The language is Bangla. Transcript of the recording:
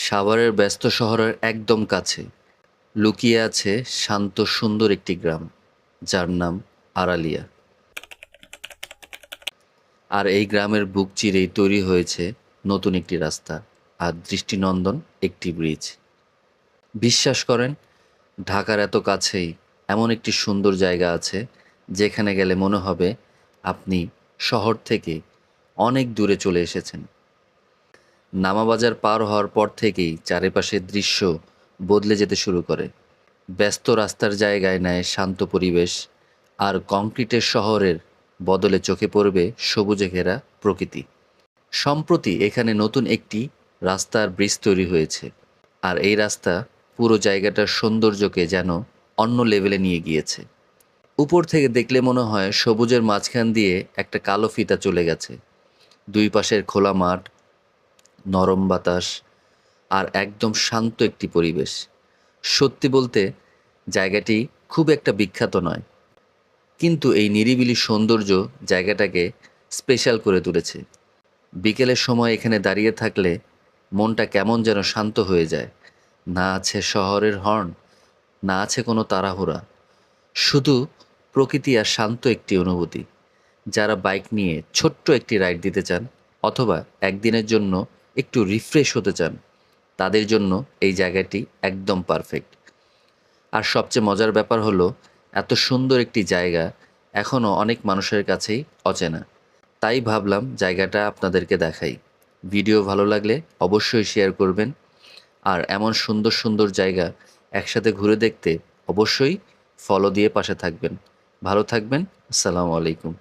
সাভারের ব্যস্ত শহরের একদম কাছে লুকিয়ে আছে শান্ত সুন্দর একটি গ্রাম, যার নাম আড়ালিয়া। আর এই গ্রামের বুক চিরেই তৈরি হয়েছে নতুন একটি রাস্তা আর দৃষ্টিনন্দন একটি ব্রিজ। বিশ্বাস করেন, ঢাকার এত কাছেই এমন একটি সুন্দর জায়গা আছে যেখানে গেলে মনে হবে আপনি শহর থেকে অনেক দূরে চলে এসেছেন। নামাবাজার পার হওয়ার পর থেকেই চারিপাশের দৃশ্য বদলে যেতে শুরু করে। ব্যস্ত রাস্তার জায়গায় নেয় শান্ত পরিবেশ, আর কংক্রিটের শহরের বদলে চোখে পড়বে সবুজে ঘেরা প্রকৃতি। সম্প্রতি এখানে নতুন একটি রাস্তার ব্রিজ তৈরি হয়েছে, আর এই রাস্তা পুরো জায়গাটার সৌন্দর্যকে যেন অন্য লেভেলে নিয়ে গিয়েছে। উপর থেকে দেখলে মনে হয় সবুজের মাঝখান দিয়ে একটা কালো ফিতা চলে গেছে। দুই পাশের খোলা মাঠ, নরম বাতাস আর একদম শান্ত একটি পরিবেশ। সত্যি বলতে জায়গাটি খুব একটা বিখ্যাত নয়, কিন্তু এই নিরিবিলি সৌন্দর্য জায়গাটাকে স্পেশাল করে তুলেছে। বিকেলের সময় এখানে দাঁড়িয়ে থাকলে মনটা কেমন যেন শান্ত হয়ে যায়। না আছে শহরের হর্ন, না আছে কোনো তাড়াহুড়া, শুধু প্রকৃতি আর শান্ত একটি অনুভূতি। যারা বাইক নিয়ে ছোট্ট একটি রাইড দিতে চান অথবা একদিনের জন্য একটু রিফ্রেশ হতে চান, তাদের জন্য এই জায়গাটি একদম পারফেক্ট। আর সবচেয়ে মজার ব্যাপার হলো, এত সুন্দর একটি জায়গা এখনও অনেক মানুষের কাছেই অচেনা। তাই ভাবলাম জায়গাটা আপনাদেরকে দেখাই। ভিডিও ভালো লাগলে অবশ্যই শেয়ার করবেন, আর এমন সুন্দর সুন্দর জায়গা একসাথে ঘুরে দেখতে অবশ্যই ফলো দিয়ে পাশে থাকবেন। ভালো থাকবেন। আসসালামু আলাইকুম।